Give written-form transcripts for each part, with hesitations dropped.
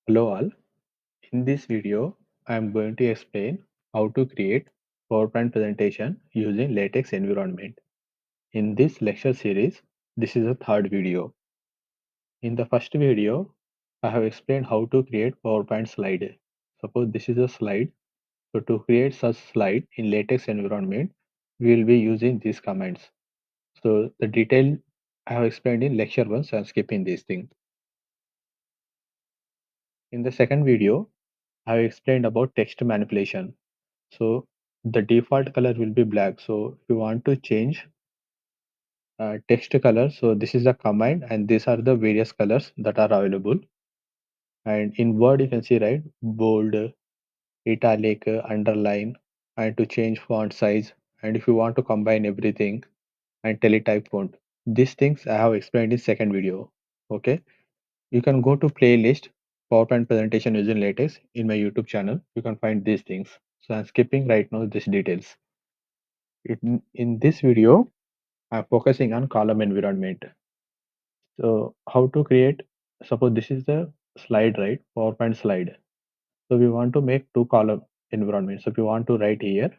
Hello all. In this video, I am going to explain how to create PowerPoint presentation using LaTeX environment. In this lecture series, this is the third video. In the first video, I have explained how to create PowerPoint slide. Suppose this is a slide. So to create such slide in LaTeX environment, we will be using these commands. So the detail I have explained in lecture 1, so I am skipping this thing. In the second video, I have explained about text manipulation. So the default color will be black. So if you want to change text color, so this is the command and these are the various colors that are available. And in Word, you can see, right, bold, italic, underline, and to change font size. And if you want to combine everything and teletype font, these things I have explained in second video. Okay, you can go to playlist PowerPoint presentation using LaTeX in my YouTube channel. You can find these things. So I'm skipping right now these details. In this video, I'm focusing on column environment. So how to create, suppose this is the slide, right? PowerPoint slide. So we want to make two column environment. So we want to write here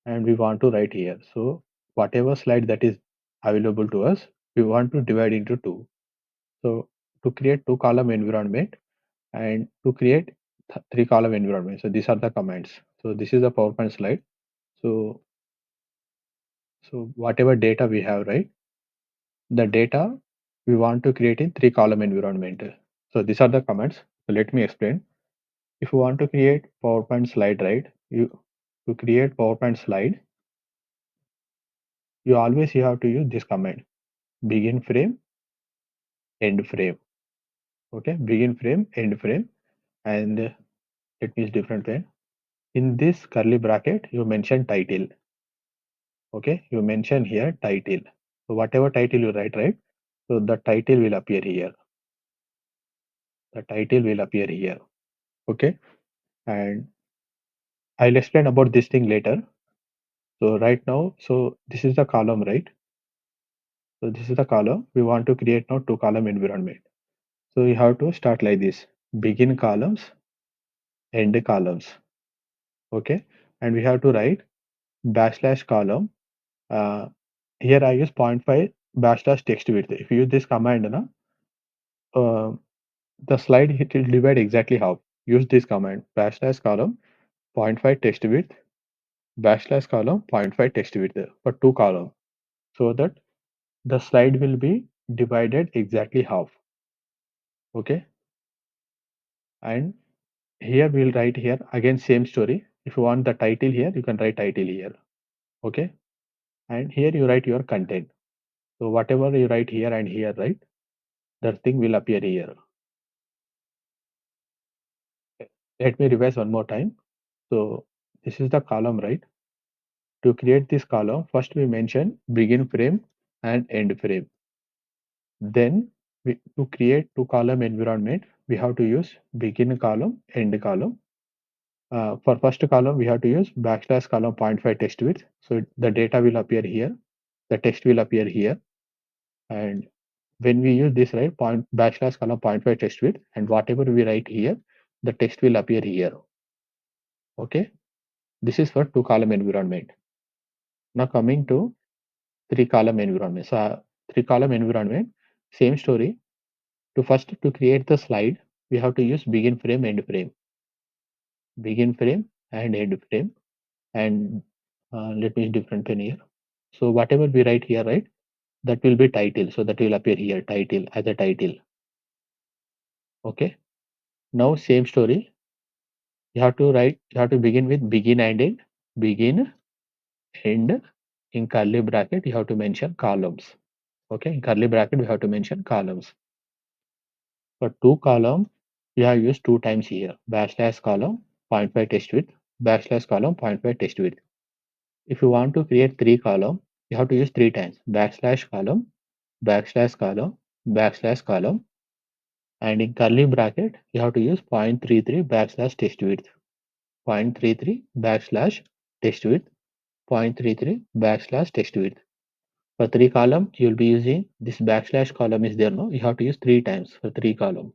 and we want to write here. So whatever slide that is available to us, we want to divide into two. So to create two column environment and to create three column environment. So these are the commands. So this is the PowerPoint slide. So whatever data we have, right? The data we want to create in three column environment. So these are the commands. So let me explain. If you want to create PowerPoint slide, right? You to create PowerPoint slide, you have to use this command: begin frame, end frame. Okay, begin frame, end frame, and let me use different way. In this curly bracket, you mention title. Okay, you mention here title. So whatever title you write, right? So the title will appear here. The title will appear here. Okay, and I'll explain about this thing later. So right now, so this is the column, right? So this is the column. We want to create now two column environment. So you have to start like this: begin columns, end columns. Okay, and we have to write backslash column. Uh, Here I use 0.5 backslash text width. If you use this command, na, uh, the slide it will divide exactly half. Use this command: backslash column 0.5 text width, backslash column 0.5 text width for two column, so that the slide will be divided exactly half. Okay, and here we'll write here again same story. If you want the title here, you can write title here. Okay, and here you write your content. So whatever you write here and here, right, that thing will appear here. Let me revise one more time. So this is the column, right? To create this column, first we mention begin frame and end frame. Then to create two column environment, we have to use begin column, end column. For first column, we have to use backslash column 0.5 text width. So the data will appear here, the text will appear here. And when we use this, right, point backslash column 0.5 text width, and whatever we write here, the text will appear here. Okay, this is for two column environment. Now coming to three column environment. So three column environment, same story. To create the slide, we have to use begin frame, end frame, begin frame and end frame. And let me use different pen here. So whatever we write here, right, that will be title. So that will appear here, title as a title. Okay. Now same story. You have to begin with begin and end. Begin, end. In curly bracket, you have to mention columns. Okay. In curly bracket, we have to mention columns. For two column, we have used two times here. Backslash column, 0.5 text width, backslash column, 0.5 text width. If you want to create three column, you have to use three times. Backslash column, backslash column, backslash column. And in curly bracket, you have to use 0.33 backslash text width. 0.33 backslash text width, 0.33 backslash text width. For three column, you'll be using this backslash column is there, no? You have to use three times for three column.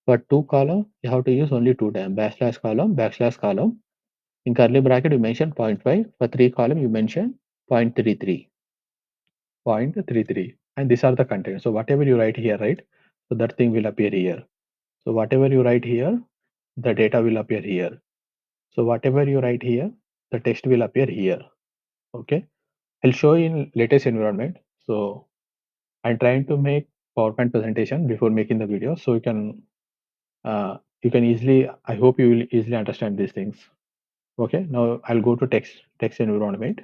For two column, you have to use only two times backslash column, backslash column. In curly bracket, you mention zero point 0.5. For three column, you mention 0.33, 0.33. And these are the contents. So whatever you write here, right? So that thing will appear here. So whatever you write here, the data will appear here. So whatever you write here, the text will appear here. Okay. I'll show in latest environment. So I'm trying to make PowerPoint presentation before making the video. So you can easily, I hope you will easily understand these things. Okay. Now I'll go to text environment.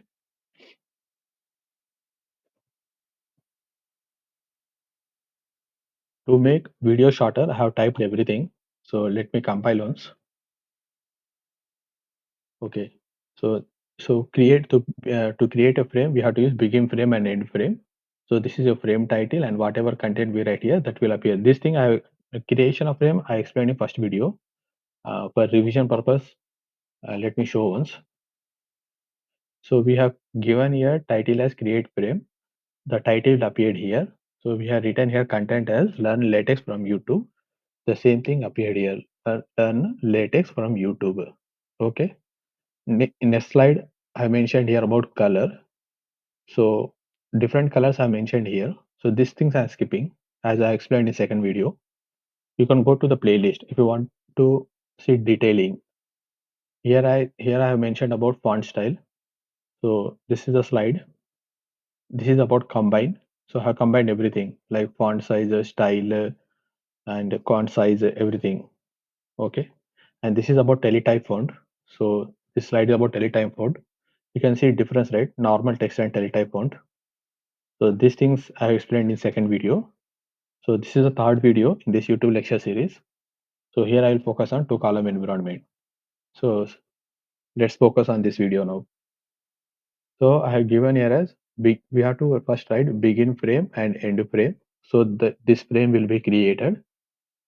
To make video shorter, I have typed everything. So let me compile once. Okay. So to create a frame, we have to use begin frame and end frame. So this is a frame title, and whatever content we write here, that will appear. This thing creation of frame I explained in first video. For revision purpose, let me show once. So we have given here title as create frame. The title appeared here. So we have written here content as learn LaTeX from YouTube. The same thing appeared here. Learn LaTeX from YouTube. Okay. In next slide, I mentioned here about color. So different colors are mentioned here. So these things I'm skipping as I explained in second video. You can go to the playlist if you want to see detailing. Here I have mentioned about font style. So this is a slide. This is about combine. So I have combined everything like font size, style, and font size, everything. Okay. And this is about teletype font. So this slide is about teletype font. You can see difference, right? Normal text and teletype font. So these things I have explained in second video. So this is the third video in this YouTube lecture series. So here I will focus on two column environment. So let's focus on this video now. So I have given here as we have to first write begin frame and end frame. So this frame will be created.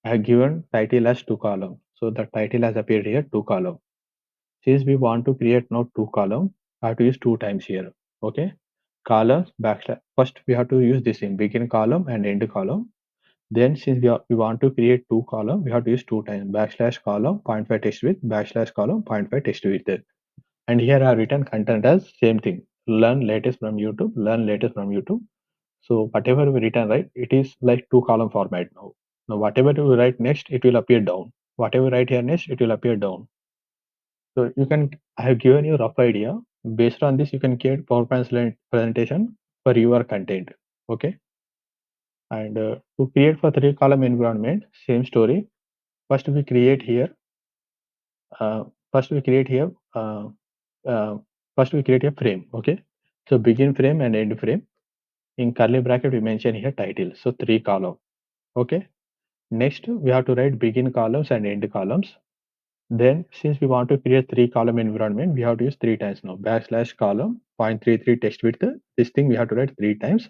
I have given title as two column. So the title has appeared here two column. Since we want to create now two column, I have to use two times here. Okay. Columns backslash. First we have to use this in begin column and end column. Then since we want to create two column, we have to use two times backslash column 0.5 text width backslash column 0.5 text width. And here I have written content as same thing. Learn latest from YouTube. Learn latest from YouTube. So whatever we written, right, it is like two column format now. Now whatever you write next, it will appear down. Whatever you write here next, it will appear down. So you can, I have given you rough idea. Based on this, you can create PowerPoint slide presentation for your content. Okay. And to create for three column environment, same story. First we create here. Uh, first we create here. Uh, First we create a frame. Okay. So begin frame and end frame. In curly bracket, we mention here title. So three column. Okay. Next, we have to write begin columns and end columns. Then, since we want to create three column environment, we have to use three times now. Backslash column 0.33 text width. This thing we have to write three times.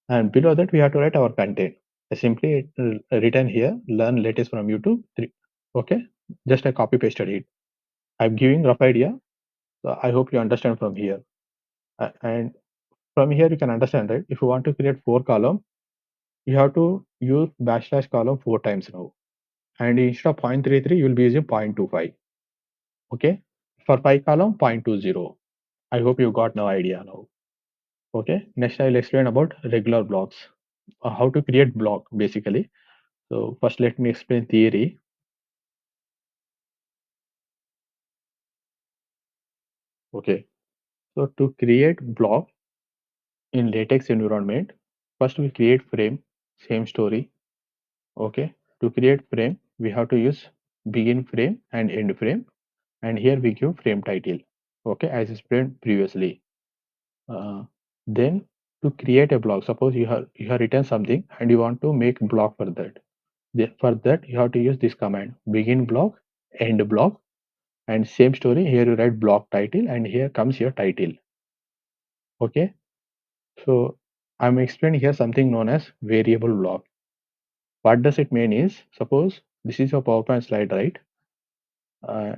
And below that, we have to write our content. I simply written here, learn latest from YouTube. Three. Okay. Just I copy pasted it. I'm giving rough idea. So I hope you understand from here. And from here, you can understand, right? If you want to create four column, you have to use backslash column four times now. And instead of 0.33, you will be using 0.25. Okay. For 5 column 0.20. I hope you got no idea now. Okay. Next I'll explain about regular blocks. How to create block basically. So first let me explain theory. Okay. So to create block in latex environment, first we create frame, same story. Okay. To create frame, we have to use begin frame and end frame. And here we give frame title. Okay. As explained previously. Uh, then to create a block, suppose you have written something and you want to make block for that. For that you have to use this command begin block, end block, and same story here you write block title and here comes your title. Okay, so I'm explaining here something known as variable block. What does it mean is suppose this is your PowerPoint slide, right?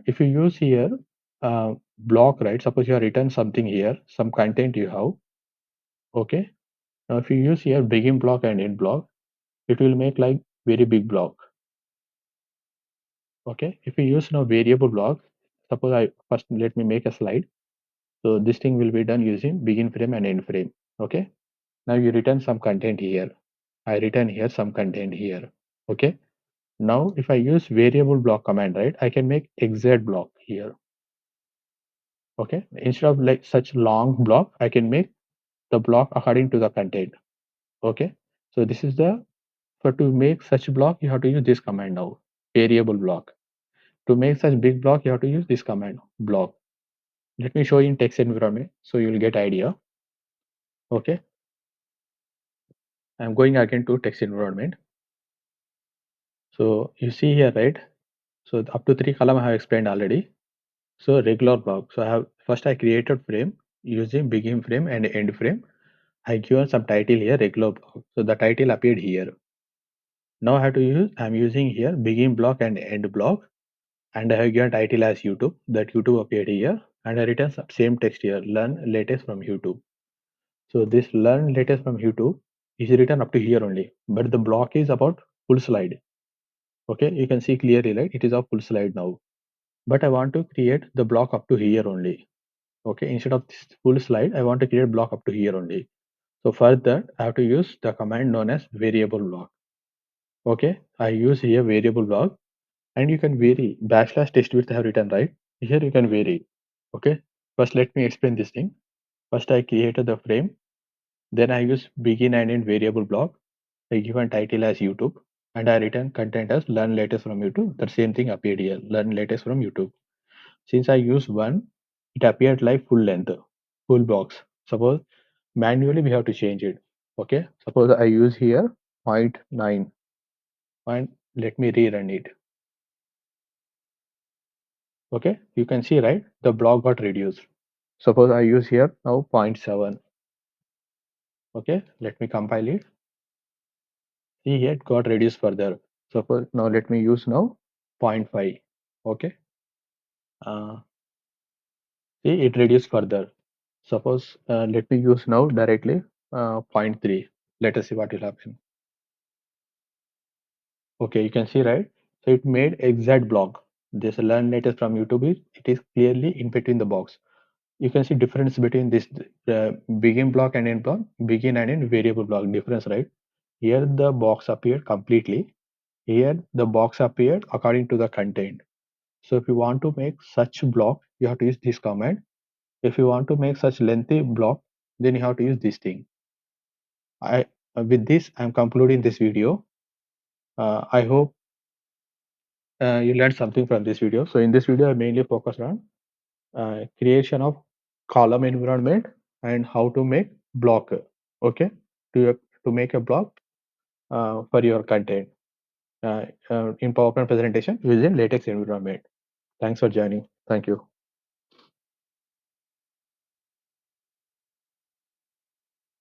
If you use here block, right? Suppose you have written something here, some content you have. Okay, now if you use here begin block and end block, it will make like very big block. Okay, if we use now variable block, suppose I first let me make a slide. So this thing will be done using begin frame and end frame. Okay, now you return some content here. I return here some content here. Okay, now if I use variable block command, right, I can make exact block here. Okay, instead of like such long block, I can make the block according to the content. Okay, so this is the for to make such block you have to use this command now, variable block. To make such big block you have to use this command block. Let me show you in text environment so you will get idea. Okay, I'm going again to text environment. So you see here, right? So up to 3 column I have explained already. So regular block. So I have first I created frame using begin frame and end frame. I given some title here regular block. So the title appeared here. Now I have to use I'm using here begin block and end block, and I have given title as YouTube. That YouTube appeared here, and I written some same text here. Learn latest from YouTube. So this learn latest from YouTube is written up to here only, but the block is about full slide. Okay, you can see clearly, right? It is a full slide now. But I want to create the block up to here only. Okay, instead of this full slide, I want to create block up to here only. So for that, I have to use the command known as variable block. Okay, I use here variable block, and you can vary backslash text width I have written, right? Here you can vary. Okay, first let me explain this thing. First I created the frame, then I use begin and end variable block. I given title as YouTube, and I return content as learn latest from YouTube. The same thing appeared here, learn latest from YouTube. Since I use one, it appeared like full length, full box. Suppose manually we have to change it. Okay, suppose I use here zero point 0.9, and let me rerun it. Okay, you can see, right, the block got reduced. Suppose I use here now zero point 0.7. Okay, let me compile it. See here it got reduced further. Suppose now let me use now zero point 0.5. Okay, uh, see it reduced further. Suppose let me use now directly zero point 0.3. Let us see what will happen. Okay, you can see, right? So it made exact block. This learn latest from YouTube is it is clearly in between the box. You can see difference between this begin block and end block, begin and end variable block difference, right? Here the box appeared completely. Here the box appeared according to the content. So if you want to make such block, you have to use this command. If you want to make such lengthy block, then you have to use this thing. I with this I'm concluding this video. I hope you learned something from this video. So in this video, I mainly focused on creation of column environment and how to make block. Okay, to make a block for your content in PowerPoint presentation using LaTeX environment. Thanks for joining. Thank you.